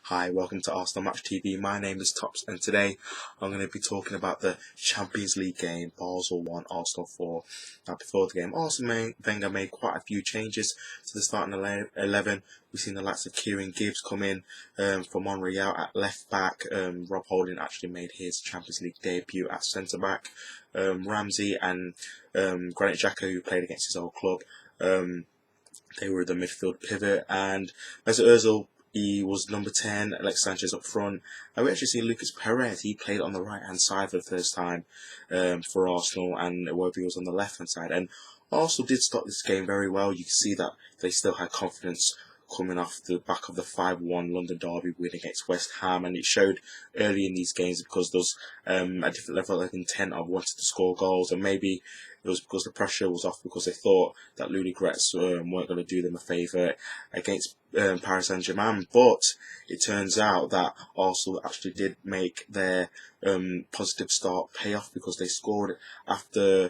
Hi, welcome to Arsenal Match TV. My name is Tops, and today I'm going to be talking about the Champions League game, Basel 1, Arsenal 4. Now, before the game, Wenger made quite a few changes to the starting 11. We've seen the likes of Kieran Gibbs come in for Monreal at left back. Rob Holding actually made his Champions League debut at centre back. Ramsey and Granit Xhaka, who played against his old club, they were the midfield pivot, and Mesut Ozil, he was number 10, Alex Sanchez up front. And we actually see Lucas Perez, he played on the right-hand side for the first time for Arsenal, and Iwobi was on the left-hand side. And Arsenal did start this game very well. You can see that they still had confidence coming off the back of the 5-1 London derby win against West Ham, and it showed early in these games because there was a different level of intent of wanting to score goals, and maybe it was because the pressure was off because they thought that Ludogorets weren't going to do them a favour against Paris Saint-Germain. But it turns out that Arsenal actually did make their positive start pay off, because they scored after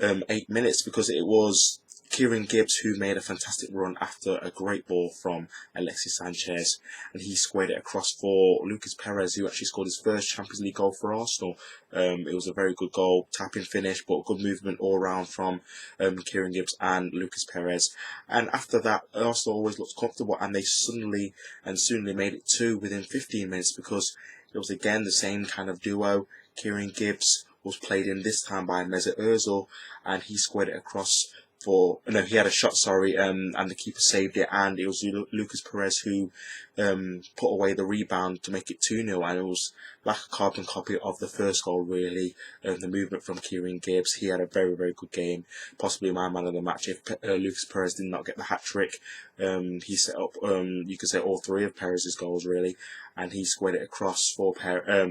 8 minutes, because it was Kieran Gibbs who made a fantastic run after a great ball from Alexis Sanchez, and he squared it across for Lucas Perez, who actually scored his first Champions League goal for Arsenal. It was a very good goal, tapping finish, but good movement all round from Kieran Gibbs and Lucas Perez. And after that, Arsenal always looked comfortable, and they suddenly made it 2 within 15 minutes, because it was again the same kind of duo. Kieran Gibbs was played in this time by Mesut Ozil, and he squared it across he had a shot, and the keeper saved it, and it was Lucas Perez who put away the rebound to make it 2-0, and it was like a carbon copy of the first goal, really. The movement from Kieran Gibbs, he had a very, very good game, possibly my man of the match if Lucas Perez did not get the hat-trick. He set up, you could say, all 3 of Perez's goals, really, and he squared it across for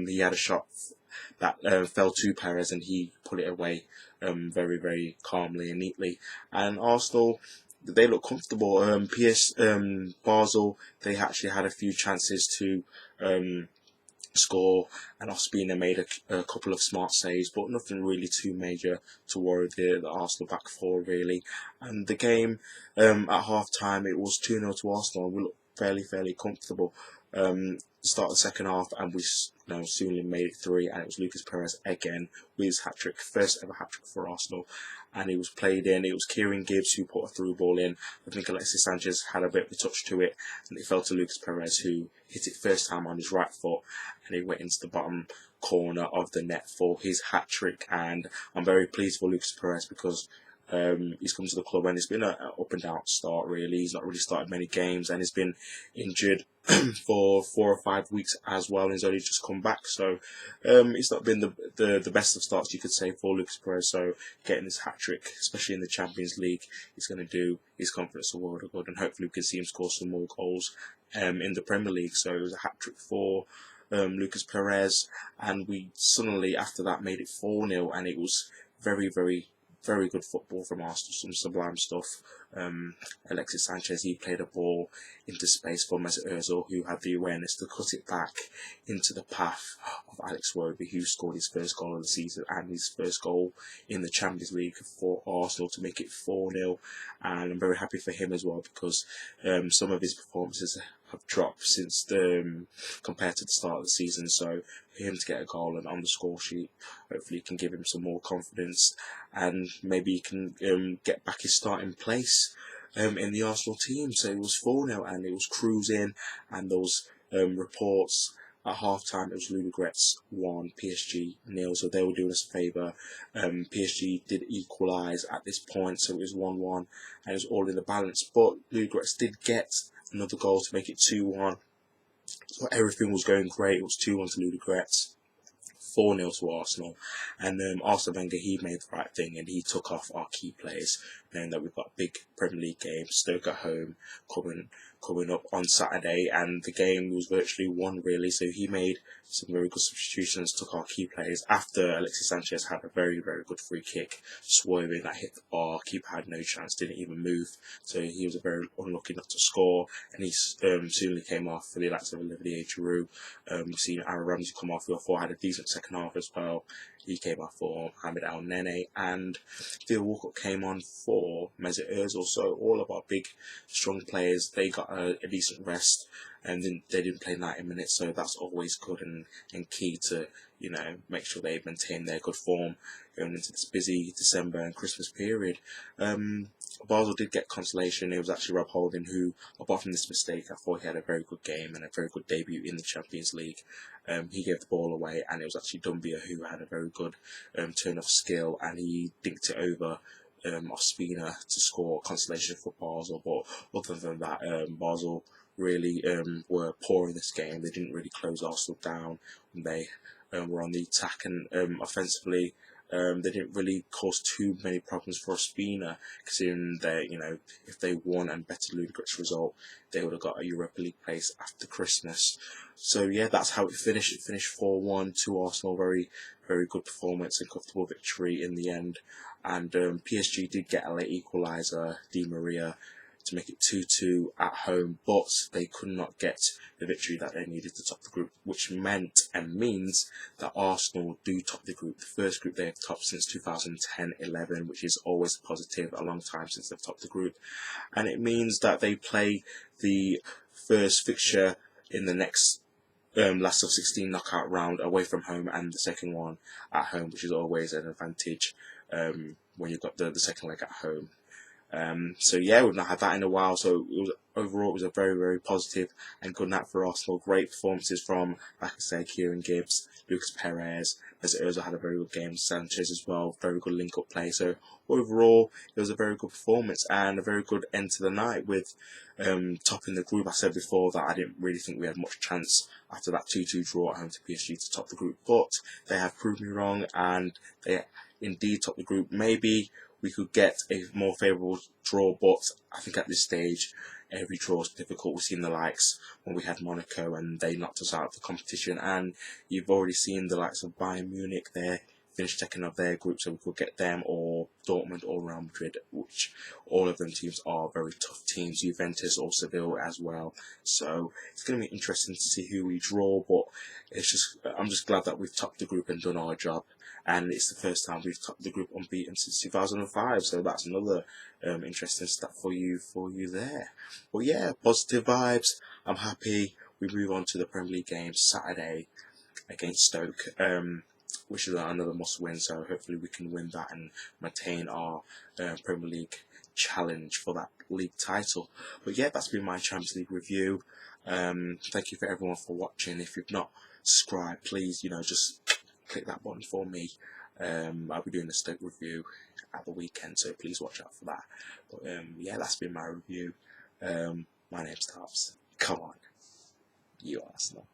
he had a shot that fell to Perez, and he put it away very, very calmly and neatly. And Arsenal, they look comfortable. Basel, they actually had a few chances to score, and Ospina made a couple of smart saves, but nothing really too major to worry the Arsenal back four, really. And the game, at half time, it was 2-0 to Arsenal, and we looked fairly comfortable. Start the second half, and we soon made it 3, and it was Lucas Perez again with his hat-trick, first ever hat-trick for Arsenal, and he was played in. It was Kieran Gibbs who put a through ball in. I think Alexis Sanchez had a bit of a touch to it, and it fell to Lucas Perez, who hit it first time on his right foot, and it went into the bottom corner of the net for his hat-trick. And I'm very pleased for Lucas Perez, because he's come to the club, and it's been an up and down start, really. He's not really started many games, and he's been injured for 4 or 5 weeks as well, and he's only just come back. So it's not been the best of starts, you could say, for Lucas Perez. So getting this hat trick, especially in the Champions League, is going to do his confidence a world of good, and hopefully we can see him score some more goals in the Premier League. So it was a hat trick for Lucas Perez, and we suddenly after that made it 4-0, and it was very good football from Arsenal, some sublime stuff. Alexis Sanchez, he played a ball into space for Mesut Ozil, who had the awareness to cut it back into the path of Alex Iwobi, who scored his first goal of the season and his first goal in the Champions League for Arsenal to make it 4-0. And I'm very happy for him as well, because some of his performances have dropped since compared to the start of the season. So for him to get a goal and on the score sheet, hopefully can give him some more confidence, and maybe he can get back his starting place in the Arsenal team. So it was 4-0, and it was cruising, and those reports at half time, it was Ludogorets 1, PSG 0, so they were doing us a favour. PSG did equalise at this point, so it was 1-1, and it was all in the balance. But Ludogorets did get another goal to make it 2-1, so everything was going great. It was 2-1 to Ludogorets, 4-0 to Arsenal, and Arsene Wenger, he made the right thing, and he took off our key players, knowing that we've got big Premier League games, Stoke at home coming up on Saturday, and the game was virtually won, really. So he made some very good substitutions, took our key players after Alexis Sanchez had a very good free kick swerving that hit the bar. Keeper had no chance, didn't even move, so he was very unlucky not to score, and he soon came off for the likes of Olivier Giroud. We've seen Aaron Ramsey come off, who I thought had a decent second half as well. He came off for Mohamed El Nene, and Theo Walcott came on for Mesut Ozil. So all of our big, strong players, they got a decent rest, and then they didn't play 90 minutes, so that's always good and key to, you know, make sure they maintain their good form going into this busy December and Christmas period. Basel did get consolation. It was actually Rob Holding who, apart from this mistake, I thought he had a very good game and a very good debut in the Champions League. He gave the ball away, and it was actually Dumbia who had a very good turn of skill, and he dinked it over Ospina to score consolation for Basel. But other than that, Basel really were poor in this game. They didn't really close Arsenal down when they were on the attack, and offensively they didn't really cause too many problems for Ospina, considering that, you know, if they won and bettered Ludogorets' result, they would have got a Europa League place after Christmas. So yeah, that's how it finished. It finished 4-1 to Arsenal. Very, very good performance and comfortable victory in the end. And PSG did get a late equaliser, Di Maria, to make it 2-2 at home, but they could not get the victory that they needed to top the group, which meant and means that Arsenal do top the group, the first group they have topped since 2010-11, which is always positive, a long time since they've topped the group. And it means that they play the first fixture in the next last of 16 knockout round away from home, and the second one at home, which is always an advantage when you've got the second leg at home. So yeah, we've not had that in a while. So overall, it was a very, very positive and good night for Arsenal. Great performances from, like I said, Kieran Gibbs, Lucas Perez. Mesut Ozil had a very good game. Sanchez as well, very good link-up play. So overall, it was a very good performance and a very good end to the night with topping the group. I said before that I didn't really think we had much chance after that 2-2 draw at home to PSG to top the group, but they have proved me wrong, and they indeed topped the group. Maybe we could get a more favourable draw, but I think at this stage, every draw is difficult. We've seen the likes when we had Monaco and they knocked us out of the competition, and you've already seen the likes of Bayern Munich there finish second of their group, so we could get them, or Dortmund or Real Madrid, which all of them teams are very tough teams, Juventus or Seville as well. So it's going to be interesting to see who we draw, but I'm just glad that we've topped the group and done our job. And it's the first time we've topped the group unbeaten since 2005, so that's another interesting stat for you there. But yeah, positive vibes. I'm happy. We move on to the Premier League game Saturday against Stoke, which is another must win. So hopefully we can win that and maintain our Premier League challenge for that league title. But yeah, that's been my Champions League review. Thank you for everyone for watching. If you've not subscribed, please, just click that button for me. I'll be doing a Stoke review at the weekend, so please watch out for that. But yeah, that's been my review. My name's Tops. Come on, you Arsenal.